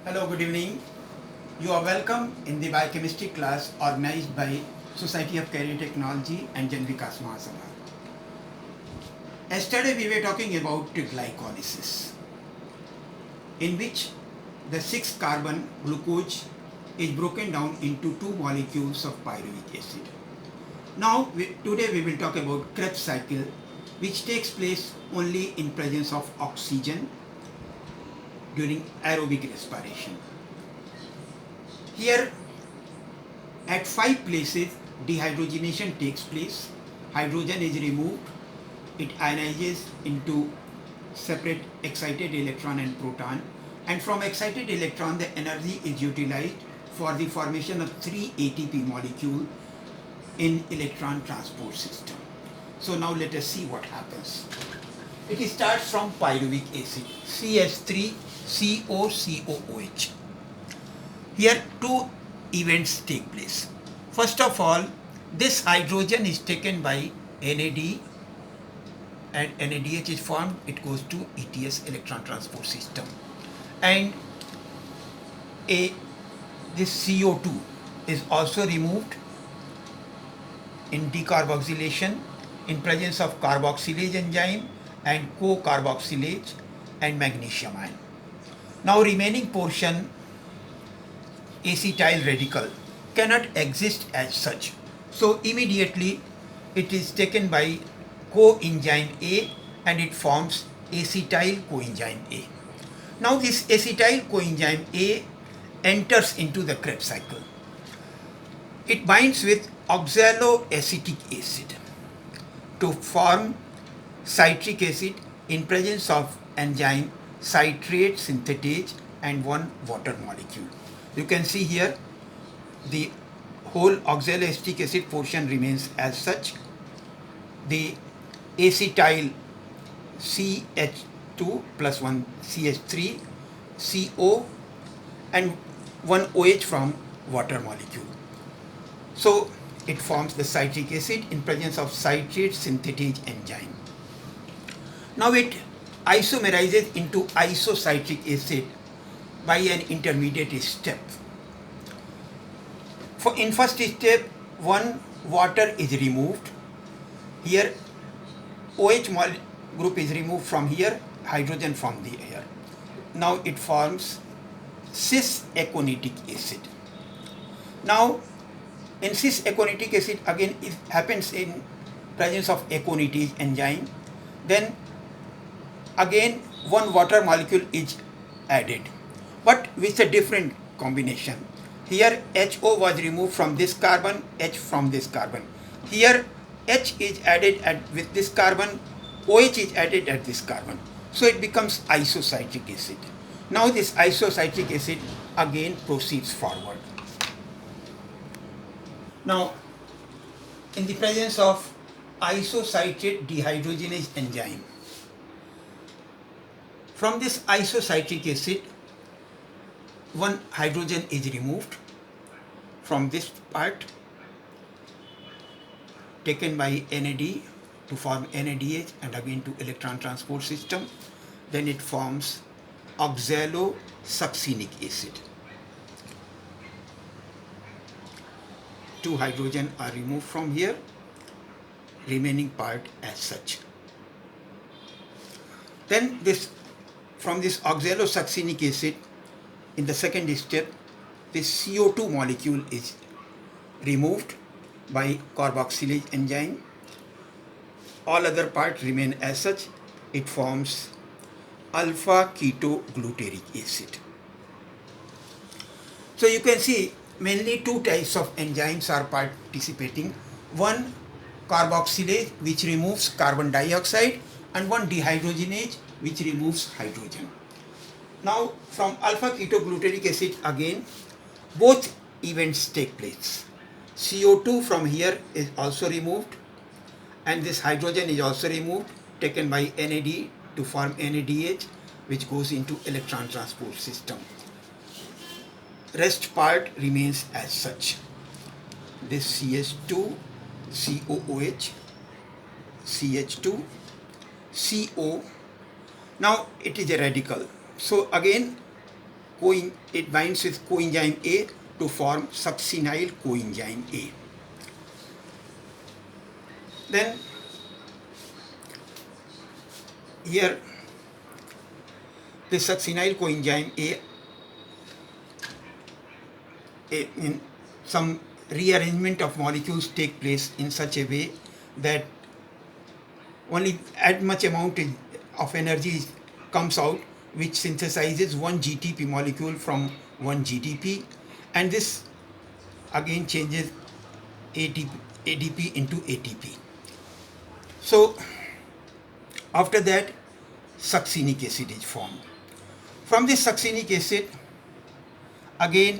Hello, good evening. You are welcome in the biochemistry class organized by Society of Career Technology and Jan Vikas Mahasabha. Yesterday we were talking about glycolysis, in which the 6-carbon glucose is broken down into 2 molecules of pyruvic acid. Now today we will talk about Krebs cycle, which takes place only in presence of oxygen during aerobic respiration. Here at 5 places dehydrogenation takes place, hydrogen is removed, it ionizes into separate excited electron and proton, and from excited electron the energy is utilized for the formation of 3 ATP molecule in electron transport system. So now let us see what happens. It starts from pyruvic acid, CH3COCOOH. Here two events take place. First of all, this hydrogen is taken by NAD and NADH is formed, it goes to ETS, electron transport system. And this CO2 is also removed in decarboxylation in presence of carboxylase enzyme and co-carboxylase and magnesium ion. Now remaining portion, acetyl radical, cannot exist as such. So immediately it is taken by coenzyme A and it forms acetyl coenzyme A. Now this acetyl coenzyme A enters into the Krebs cycle. It binds with oxaloacetic acid to form citric acid in presence of enzyme citrate synthetase and one water molecule. You can see here the whole oxaloacetic acid portion remains as such. The acetyl CH2 plus 1 CH3 CO and 1 OH from water molecule. So it forms the citric acid in presence of citrate synthetase enzyme. Now it isomerizes into isocitric acid by an intermediate step. In first step, one water is removed. Here OH group is removed from here, hydrogen from the air. Now it forms cis-aconitic acid. Now in cis-aconitic acid again it happens in presence of aconitase enzyme. Then again one water molecule is added, but with a different combination. Here HO was removed from this carbon, H from this carbon. Here H is added with this carbon, OH is added at this carbon. So it becomes isocitric acid. Now this isocitric acid again proceeds forward. Now in the presence of isocitrate dehydrogenase enzyme, from this isocitric acid one hydrogen is removed from this part, taken by NAD to form NADH and again to electron transport system. Then it forms oxalosuccinic acid. 2 hydrogen are removed from here, remaining part as such. Then from this oxalosuccinic acid, in the second step, this CO2 molecule is removed by carboxylase enzyme. All other parts remain as such. It forms alpha ketoglutaric acid. So you can see mainly 2 types of enzymes are participating. One carboxylase, which removes carbon dioxide, and one dehydrogenase, which removes hydrogen. Now from alpha ketoglutaric acid again both events take place. CO2 from here is also removed and this hydrogen is also removed, taken by NAD to form NADH, which goes into electron transport system. Rest part remains as such. This CH2 COOH, CH2 CO. Now it is a radical. So again it binds with coenzyme A to form succinyl coenzyme A. Then here the succinyl coenzyme A, in some rearrangement of molecules take place in such a way that only as much amount of energy comes out which synthesizes one GTP molecule from one GDP, and this again changes ADP into ATP. So after that succinic acid is formed. From this succinic acid again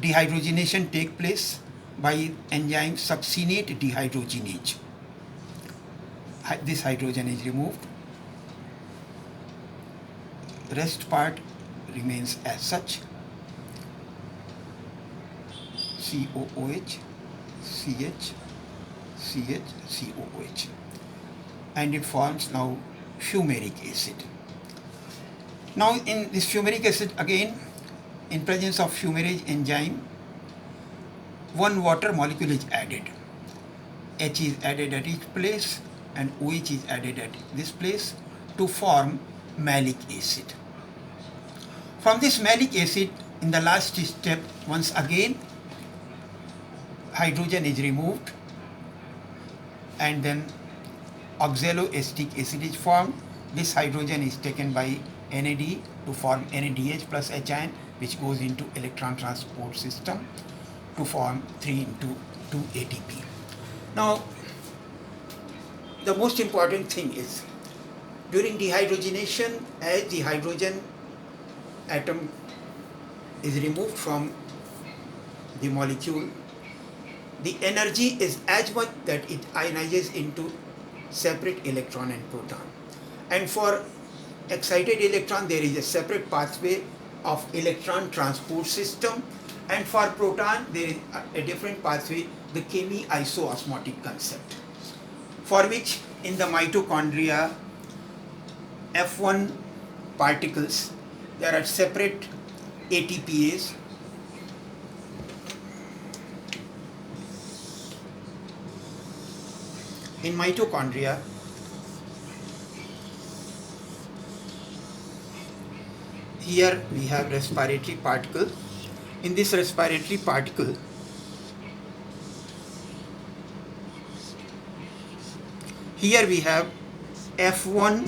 dehydrogenation takes place by enzyme succinate dehydrogenase. This hydrogen is removed. Rest part remains as such. COOH, CH, CH, COOH. And it forms now fumaric acid. Now in this fumaric acid again, in presence of fumarase enzyme, one water molecule is added. H is added at each place and OH is added at this place to form malic acid. From this malic acid, in the last step, once again hydrogen is removed and then oxaloacetic acid is formed. This hydrogen is taken by NAD to form NADH plus H-ion, which goes into electron transport system to form 3 into 2 ATP. Now, the most important thing is during dehydrogenation, as the hydrogen atom is removed from the molecule, the energy is as much that it ionizes into separate electron and proton. And for excited electron, there is a separate pathway of electron transport system, and for proton, there is a different pathway, the chemi-isoosmotic concept, for which in the mitochondria, F1 particles, there are separate ATPase. In mitochondria, here we have respiratory particle. In this respiratory particle, here we have F0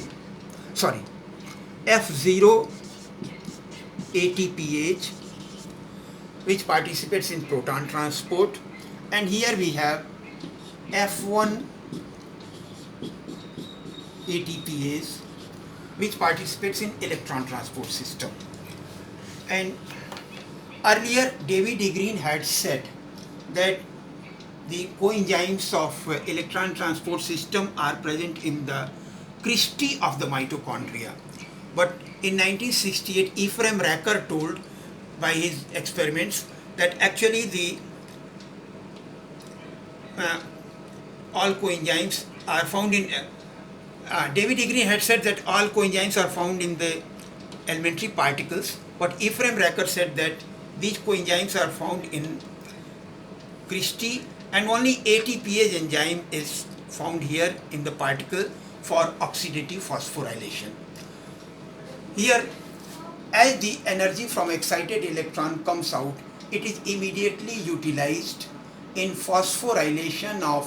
ATPase, which participates in proton transport, and here we have F1 ATPase, which participates in electron transport system. And earlier David E. Green had said that the coenzymes of electron transport system are present in the cristae of the mitochondria. But in 1968, Ephraim Racker told by his experiments that actually the all coenzymes are found in David E. Green had said that all coenzymes are found in the elementary particles, but Ephraim Racker said that these coenzymes are found in cristae, and only ATPase enzyme is found here in the particle for oxidative phosphorylation. Here, as the energy from excited electron comes out, it is immediately utilized in phosphorylation of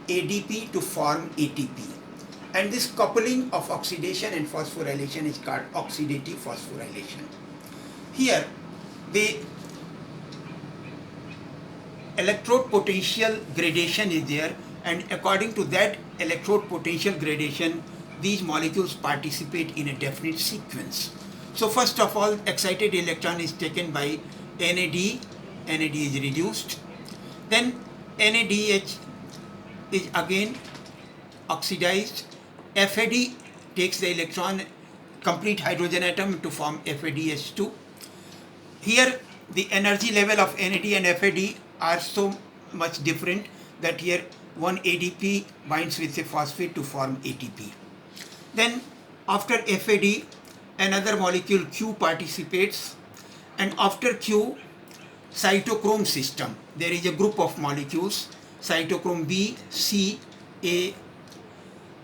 ADP to form ATP. And this coupling of oxidation and phosphorylation is called oxidative phosphorylation. Here, the electrode potential gradation is there, and according to that electrode potential gradation, these molecules participate in a definite sequence. So first of all, excited electron is taken by NAD, NAD is reduced, then NADH is again oxidized, FAD takes the electron, complete hydrogen atom to form FADH2. Here the energy level of NAD and FAD are so much different that here one ADP binds with a phosphate to form ATP. Then after FAD, another molecule Q participates, and after Q, cytochrome system. There is a group of molecules, cytochrome B, C, A.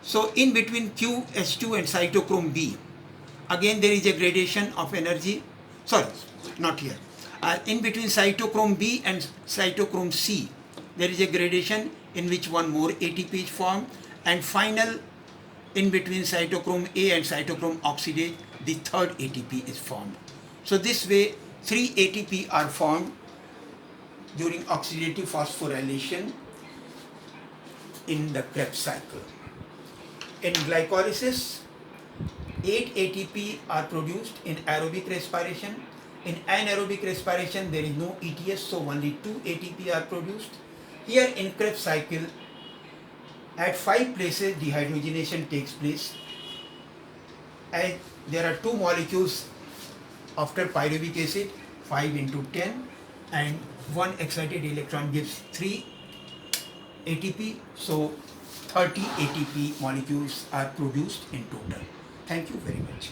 So in between QH2 and cytochrome B, again there is a gradation of energy. Sorry, not here. In between cytochrome B and cytochrome C, there is a gradation in which one more ATP is formed, and final in between cytochrome A and cytochrome oxidase, the third ATP is formed. So this way 3 ATP are formed during oxidative phosphorylation in the Krebs cycle. In glycolysis, 8 ATP are produced in aerobic respiration. In anaerobic respiration, there is no ETS, so only 2 ATP are produced. Here in Krebs cycle, at 5 places dehydrogenation takes place, and there are 2 molecules after pyruvic acid, 5 into 10, and 1 excited electron gives 3 ATP, so 30 ATP molecules are produced in total. Thank you very much.